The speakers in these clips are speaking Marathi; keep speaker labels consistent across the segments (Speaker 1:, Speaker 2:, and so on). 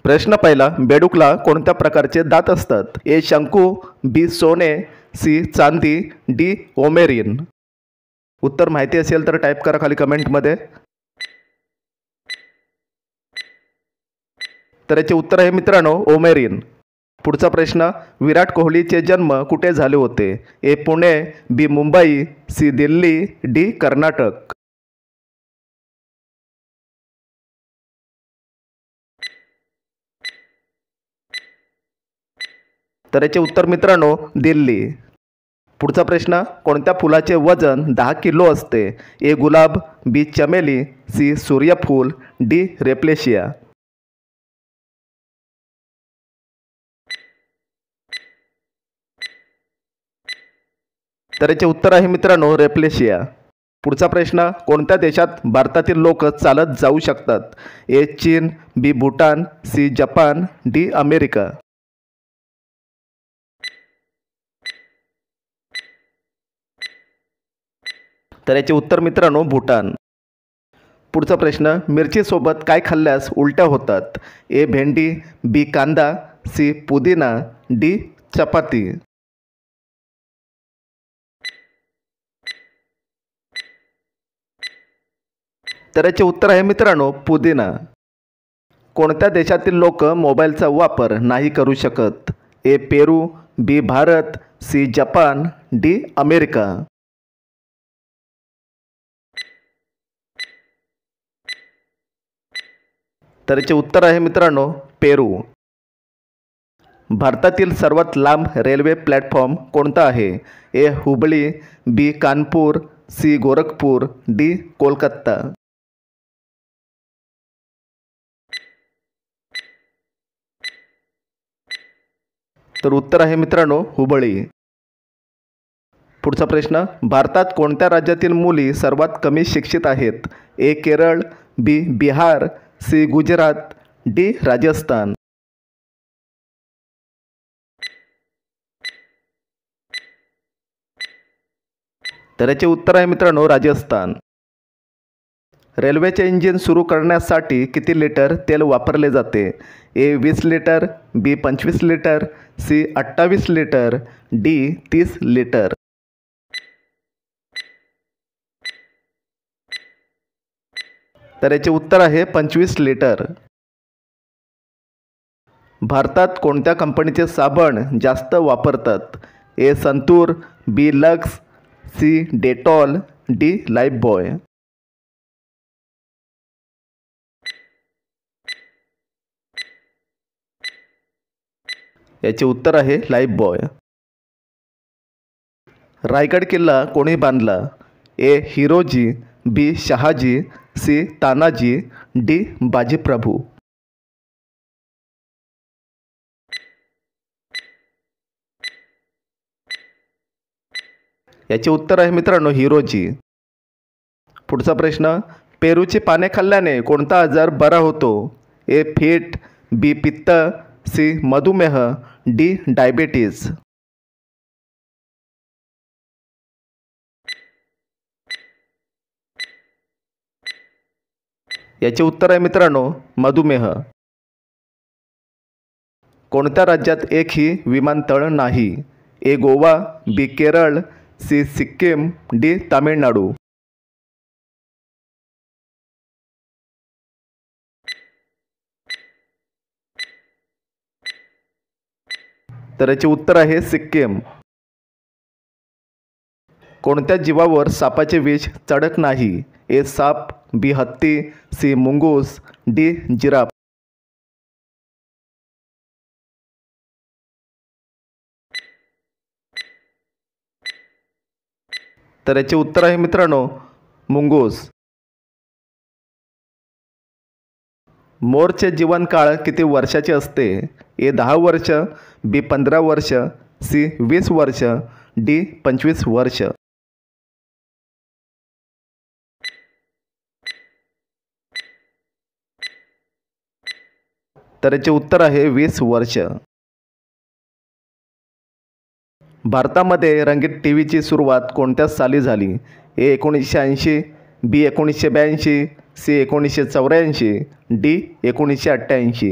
Speaker 1: प्रश्न पहिला, बेडूकला कोणत्या प्रकारचे दात असतात? ए शंकू, बी सोने, सी चांदी, डी ओमेरिन. उत्तर माहिती असेल तर टाईप करा खाली कमेंटमध्ये. तर याचे उत्तर आहे मित्रांनो ओमेरिन. पुढचा प्रश्न, विराट कोहलीचे जन्म कुठे झाले होते? ए पुणे, बी मुंबई, सी दिल्ली, डी कर्नाटक. तर याचे उत्तर मित्रांनो दिल्ली. पुढचा प्रश्न, कोणत्या फुलाचे वजन 10 किलो असते? ए गुलाब, बी चमेली, सी सूर्यफूल, डी रेप्लेशिया. तर याचे उत्तर आहे मित्रांनो रेप्लेशिया. पुढचा प्रश्न, कोणत्या देशात भारतातील लोक चालत जाऊ शकतात? ए चीन, बी भूटान, सी जपान, डी अमेरिका. तर याचे उत्तर मित्रांनो भूटान. पुढचा प्रश्न, मिरचीसोबत काय खाल्ल्यास उलट्या होतात? ए भेंडी, बी कांदा, सी पुदिना, डी चपाती. तर याचे उत्तर आहे मित्रांनो पुदिना. कोणत्या देशातील लोक मोबाईलचा वापर नाही करू शकत? A Peru, B Bharat, C जपान, डी अमेरिका. तर याचे उत्तर आहे मित्रांनो पेरू. भारतातील सर्वात लांब रेल्वे प्लॅटफॉर्म कोणता आहे? ए हुबळी, बी कानपूर, सी गोरखपूर, डी कोलकाता. तर उत्तर आहे मित्रांनो हुबळी. पुढचा प्रश्न, भारतात कोणत्या राज्यातील मुली सर्वात कमी शिक्षित आहेत? ए केरळ, बी बिहार, सी गुजरात, डी राजस्थान. तर याचे उत्तर आहे मित्रांनो राजस्थान. रेल्वेचे इंजिन सुरू करण्यासाठी किती लिटर तेल वापरले जाते? A 20 litre, B 25 litre, C 28 litre, D 30 litre. तर याचे उत्तर आहे 25 लिटर. भारतात कोणत्या कंपनीचे साबण जास्त वापरतात? ए संतूर, बी lux, C Dettol, D Lifebuoy. याचे उत्तर आहे लाईफबॉय. रायगड किल्ला कोणी बांधला? ए हिरोजी, बी शहाजी, सी तानाजी, डी बाजीप्रभू. याचे उत्तर आहे मित्रांनो हिरोजी. पुढचा प्रश्न, पेरूची पाने खाल्ल्याने कोणता आजार बरा होतो? ए फीट, बी पित्त, सी मधुमेह, डी डायबेटीज. याचे उत्तर आहे मित्रांनो मधुमेह. कोणत्या राज्यात एकही विमानतळ नाही? ए गोवा, बी केरळ, सी सिक्कीम, डी तामिळनाडू. तर याचे उत्तर आहे सिक्कीम. कोणत्या जीवावर सापाचे विष चढत नाही? ए साप, बी हत्ती, सी मुंगूस, डी जिराफ. तर याचे उत्तर आहे मित्रांनो मुंगूस. मोरचे जीवनकाळ किती वर्षाचे असते? ए 10 वर्ष, बी 15 वर्ष, सी 20 वर्ष, डी 25 वर्ष. तर याचे उत्तर आहे 20 वर्ष. भारतामध्ये रंगीत टीव्हीची सुरुवात कोणत्या साली झाली? ए 1980, बी 1982, सी 1984, डी 1988.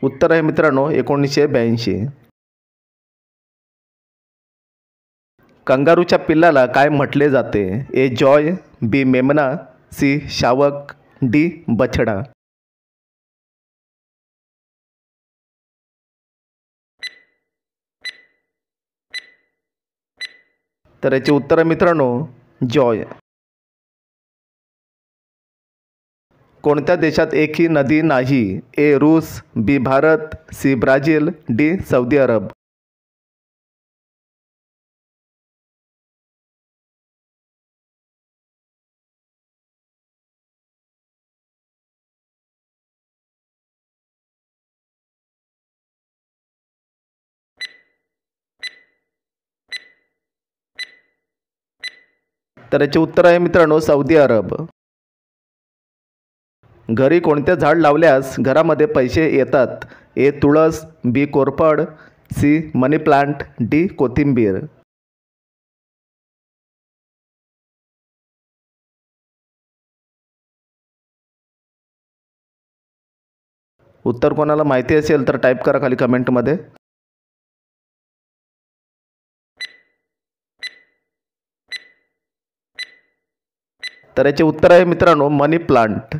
Speaker 1: उत्तर आहे मित्रांनो 1982. कंगारूच्या पिल्लाला काय म्हटले जाते? ए जॉय, बी मेमना, सी शावक, डी बछडा. तर याचे उत्तर आहे मित्रांनो जॉय. कोणत्या देशात एकही नदी नाही? ए रूस, B Bharat, C Brazil, D Saudi Arab. तर याचे उत्तर आहे मित्रांनो सौदी अरब. घरी कोणते झाड लावल्यास घरामध्ये पैसे येतात? ए तुळस, बी कोरफड, सी मनी प्लांट, डी कोथिंबीर. उत्तर कोणाला माहिती असेल तर टाईप करा खाली कमेंटमध्ये. तर याचे उत्तर आहे मित्रांनो मनी प्लांट.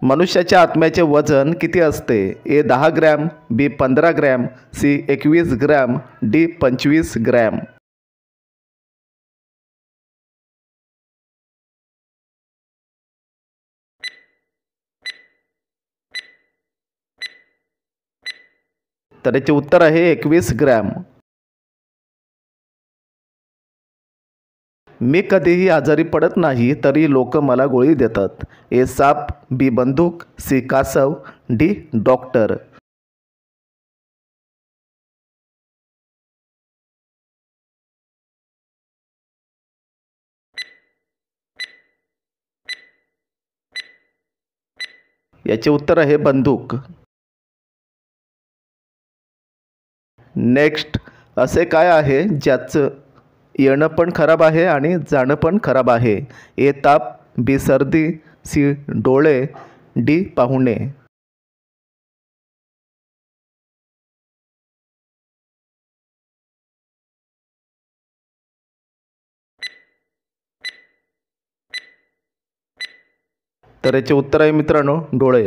Speaker 1: मनुष्याच्या आत्म्याचे वजन किती असते? A 10 gram, B 15 gram, C 21 gram, D 25 gram. तर याचे उत्तर आहे 21 ग्रॅम. मी कधीही आजारी पडत नाही तरी लोक मला गोळी देतात. ए साप, बी बंदूक, सी कासव, डी डॉक्टर. याचे उत्तर आहे बंदूक. नेक्स्ट, असे काय आहे ज्याचं येणं पण खराब आहे आणि जाणं पण खराब आहे? ए ताप, बी सर्दी, सी डोळे, डी पाहुणे. तर याचे उत्तर आहे मित्रांनो डोळे.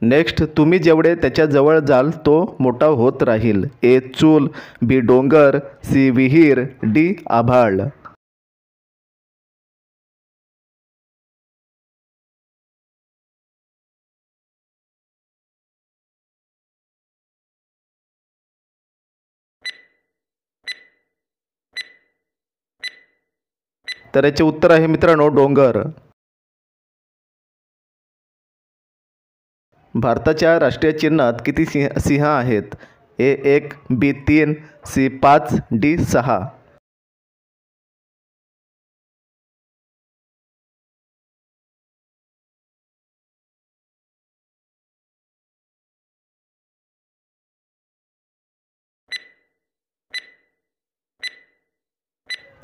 Speaker 1: नेक्स्ट, तुम्ही जेवढे त्याच्या जवळ जाल तो मोठा होत राहील. ए चूल, बी डोंगर, सी विहीर, डी आभाळ. तर याचे उत्तर आहे मित्रांनो डोंगर. भारताच्या राष्ट्रीय चिन्हात किती सिंह आहेत? ए 1, बी 3, सी 5, डी 6.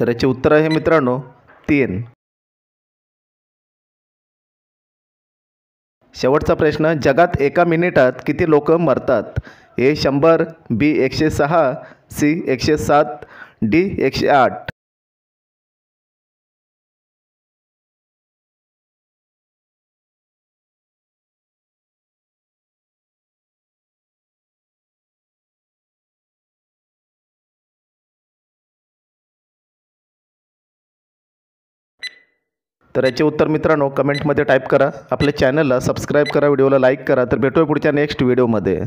Speaker 1: तर याचे उत्तर आहे मित्रांनो 3. शेवटचा प्रश्न, जगात एका मिनिटात किती लोक मरतात? ए 100, बी 106, सी 107, डी 108. तर याचे उत्तर मित्रांनो कमेंटमध्ये टाईप करा. आपल्या चॅनलला सबस्क्राईब करा, व्हिडिओला लाईक करा. तर भेटूया पुढच्या नेक्स्ट व्हिडिओमध्ये.